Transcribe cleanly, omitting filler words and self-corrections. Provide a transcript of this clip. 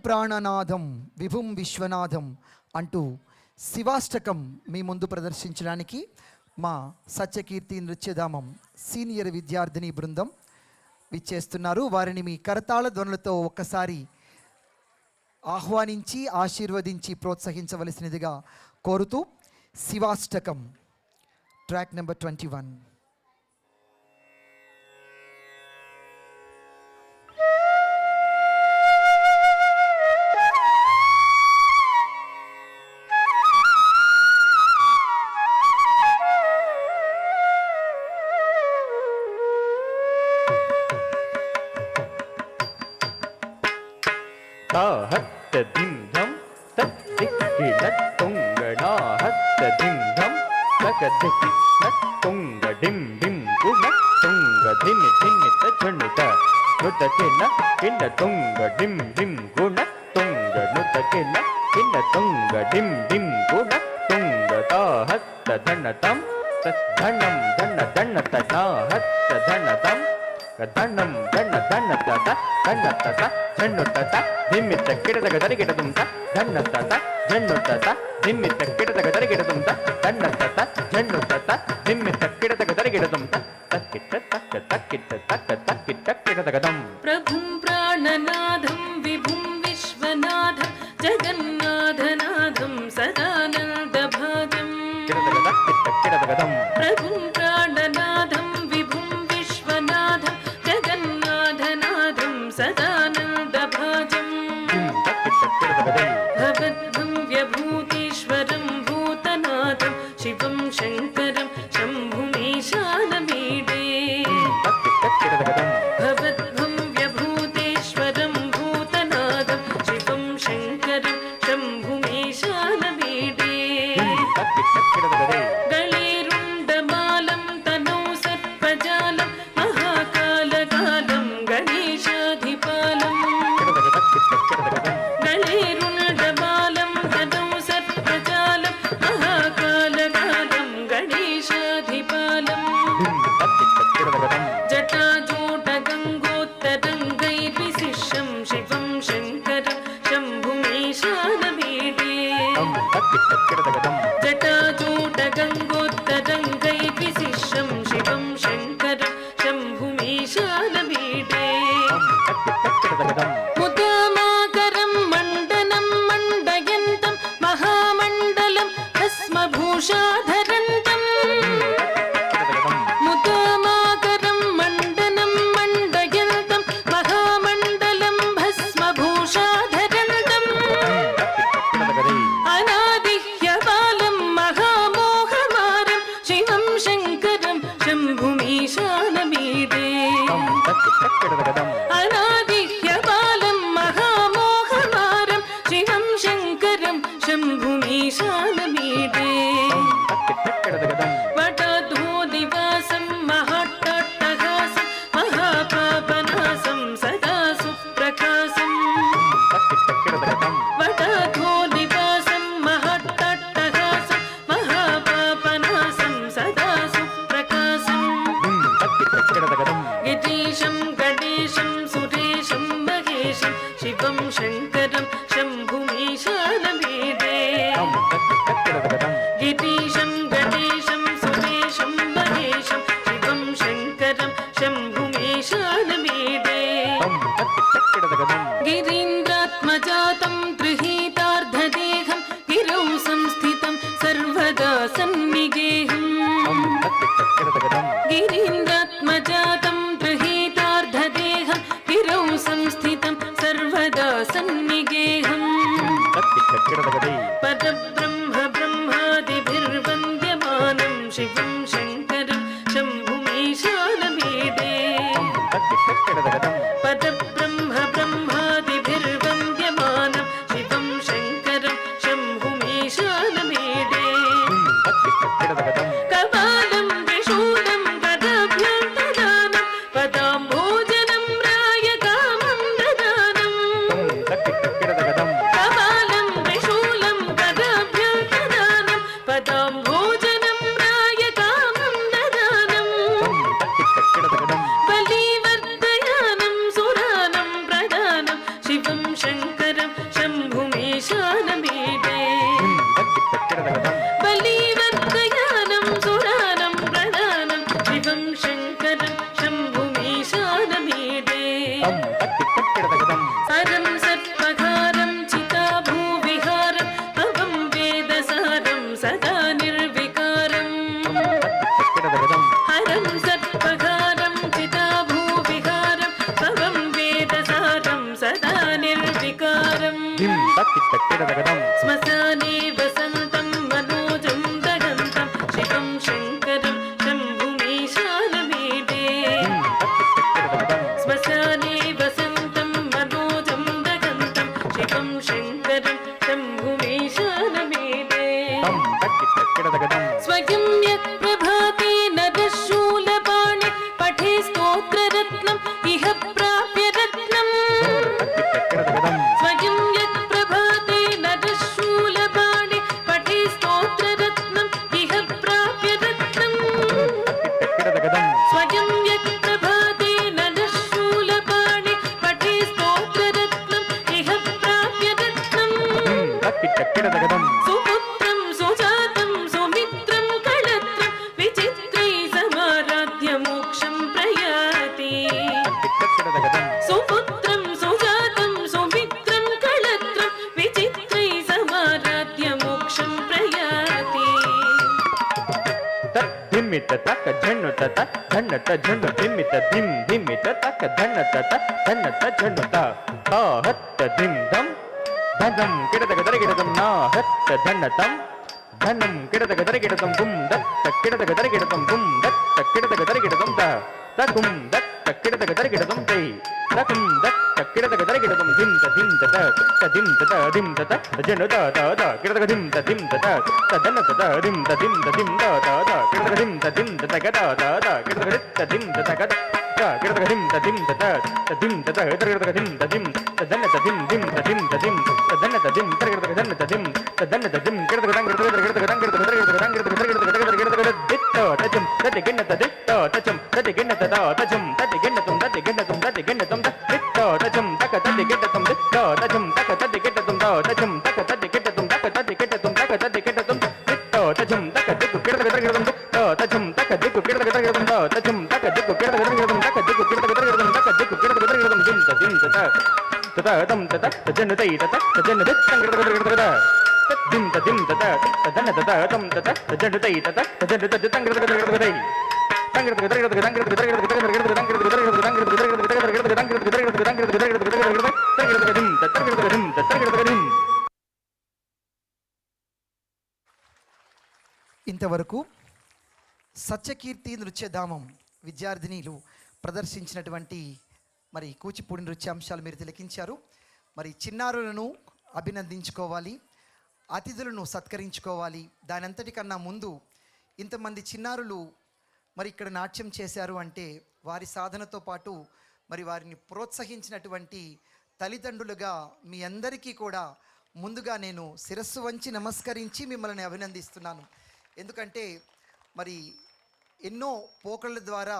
ప్రాణనాథం విభుం విశ్వనాథం అంటూ శివాష్టకం మీ ముందు ప్రదర్శించడానికి మా సత్యకీర్తి నృత్యధామం సీనియర్ విద్యార్థిని బృందం విచ్చేస్తున్నారు. వారిని మీ కరతాళ ధ్వనులతో ఒక్కసారి ఆహ్వానించి ఆశీర్వదించి ప్రోత్సహించవలసినదిగా కోరుతూ శివాష్టకం ట్రాక్ నెంబర్ 21. धिंधम तत्तिक्किणत्तुंगणाहत्तधिंधम सकधिक्किणत्तुंगडिं डिं गुणत्तुंगधिनिधिनितझुनुत नुतकिन किन्नतुंगडिं डिं गुणत्तुंगनुतकिन किन्नतुंगडिं डिं गुणत्तुंगताहत्तधनतं तद्धनं धनधनतनाहत्तधनतं धनं धनधनतत धनतत झन्नुतत धिम्मित किडदगदरिगिडदुंत धन्नतत झन्नुतत धिम्मित किडदगदरिगिडदुंत धन्नतत झन्नुतत धिम्मित किडदगदरिगिडदुंत तक्किट तक्क तक्किट तक्क तक्किट किडदगदं प्रभुं प्राणनाथं विभुं विश्वनाथं जगन्नाथनाथं सदानन्दभाजं किडदगदक्किट किडदगदं प्रभुं प्राणनाथं विभुं विश्वनाथं जगन्नाथनाथं सदानन्दभाजं भवद्भव्यभूतेश्वरं भूतनाथं शिवं शङ्करं शम्भुमीशानमीडे भवद्भव्यभूतेश्वरं भूतनाथं शिवं शङ्करं शम्भुमीशानमीडे गळेरुण्डमालं तनौ सर्पजालं महाकालकालं गणेशाधिपालं गळेरुण्डमालं तनौ सर्पजालं महाकालकालं गणेशाधिपालं जटाजूटगङ्गोत्तरङ्गैर्विशिष्यं शिवं शङ्करं शम्भुमीशानमीडे जटाजूटगङ्गोत्तरङ्गैर्विशिष्यं शिवं शङ्करं शम्भुमीशानमीडे मुदामाकरं मण्डनं मण्डयन्तं महामण्डलं भस्मभूषाधरन्तं मुदामाकरं मण्डनं मण्डयन्तं महामण्डलं भस्मभूषाधरन्तं अनादिह्यबालं महामोहमारं शिवं शङ्करं शम्भुमीशानमीडे अनादिह्यबालं महामोहमारं शिवं शङ्करं शम्भुमीशानमीडे वटधूदिवासं महाट्टहासं महापापनासं सदा सुप्रकाशं वटधूदिवासं महाट्टहासं महापापनासं सदा सुप्रकाशं गिरीशं गणेशं सुरेशं महेशं शिवं शङ्करं शम्भुमीशानमीडे गिरीशं गणेशं सुरेशं महेशं शिवं शङ्करं शम्भुमीशानमीडे गिरीन्द्रात्मजातं गृहीतार्धदेहं गिरौ संस्थितं सर्वदा सन्निगेहं गिरीन्द्रात्मजातं गृहीतार्धदेहं गिरौ संस्थितं सर्वदा सन्निगेहं परब्रह्म ब्रह्मादिभिर्वन्द्यमानं शिवं शङ्करं शम्भुमीशानमीडे परब्रह्म ब्रह्मादिभिर्वन्द्यमानं शिवं शङ्करं शम्भुमीशानमीडे कपालं त्रिशूलं गदाभ्यां ददानं पदाम्भोजनं रायकामं ददानं कपालं त्रिशूलं गदाभ्यां ददानं पदाम्भोजनं रायकामं ధిం తక్కిటక్కిడదగదం శ్మశానే వసంతం మనోజం దగంతం శివం శంకరం శంభుమీశానమీడే తక్కిటక్కిడదగదం శ్మశానే వసంతం మనోజం దగంతం శివం శంకరం శంభుమీశానమీడే తం తక్కిటక్కిడదగదం స్వయం యత్ ప్రభాతే నరశూలపాణి పఠే స్తోత్రరత్నం ఇహ ప్రాప్య రత్నం తక్కిటక్కిడదగదం స్వయం యత్ ప్రభాతే నరశూలపాణి పఠే స్తోత్రరత్నం ఇహ ప్రాప్య రత్నం తక్కిటక్కిడదగదం స్వయం యత్ ప్రభాతే నరశూలపాణి పఠే స్తోత్రరత్నం ఇహ ప్రాప్య రత్నం తక్కిటక్కిడదగదం సుపుత్రం సుజాతం సుమిత్రం కళత్రం విచిత్రై సమారాధ్య మోక్షం ప్రయాతి తక్కిటక్కిడదగదం సుపుత్రం సుజాతం సుమిత్రం కళత్రం విచిత్రై సమారాధ్య మోక్షం ప్రయాతి ధిమ్మిత తక్క ఝన్నుత ధన్నత ఝన్ను ధిమ్మిత ధిం ధిమ్మిత తక్క ధన్నత ధన్నత ఝన్నుత హత్త ధిం దం ధనం కిడదగ దరగిడదం నా హత్త ధన్నతం ధనం కిడదగ దరగిడదం గుం దత్త కిడదగ దరగిడదం గుం దత్త కిడదగ దరగిడదం తగుం దత్త కిడదగ దరగిడదం తై తగుం దత్త కిడదగ దరగిడదం ధిం ధిం తత జనుత త కిడదగ ధిం తత తదన తత ధిం త కిడదగ ధిం తత గద కిడదగ ధిం తత గద కిడదగ ధిం తత కిడదగ ధిం తదన తదిం తదన తదిం కిడదగ ధన తదిం తదన తదిం కిడదగ దంగ కిడదగ దంగ తచం తతి గిన్న తదిత్త తచం తతి గిన్న తద తచం తతి గిన్న తుం తతి గిన్న తుం తతి గిన్న తుం తతిత్త తచం తక తతి గిన్న తుం దిత్త తచం తక తతి గిన్న తుం తచం తక తతి గిన్న తుం తక తతి గిన్న తుం తక తతి గిన్న తుం దిత్త తచం తక దిక్కు కిడదగ దరగిడదం దిత్త తచం తక దిక్కు కిడదగ దరగిడదం తచం తక దిక్కు కిడదగ దరగిడదం తక దిక్కు కిడదగ దరగిడదం తక దిక్కు కిడదగ దరగిడదం దిం తత తత తం తత తజన తై తత తజన దిత్తం కిడదగ దరగిడదగ దిం తదిం తత తదన తత తం తత తజన తై తత తజన తదిత్తం కిడదగ దరగిడదగ తై తంగిడదగ దరగిడదగ తంగిడదగ దరగిడదగ తంగిడదగ తంగిడదగ దరగిడదగ తంగిడదగ దరగిడదగ తంగిడదగ దరగిడదగ తంగిడదగ దరగిడదగ తంగిడదగ దిం తతంగిడదగ దిం తతంగిడదగ దిం. ఇంతవరకు సత్యకీర్తి నృత్యధామం విద్యార్థినిలు ప్రదర్శించినటువంటి మరి కూచిపూడి నృత్యాంశాలు మీరు తిలకించారు. మరి చిన్నారులను అభినందించుకోవాలి, అతిథులను సత్కరించుకోవాలి. దాని అంతటికన్నా ముందు ఇంతమంది చిన్నారులు మరి ఇక్కడ నాట్యం చేశారు అంటే వారి సాధనతో పాటు మరి వారిని ప్రోత్సహించినటువంటి తల్లిదండ్రులుగా మీ అందరికీ కూడా ముందుగా నేను శిరస్సు వంచి నమస్కరించి మిమ్మల్ని అభినందిస్తున్నాను. ఎందుకంటే మరి ఎన్నో పోకళ్ళ ద్వారా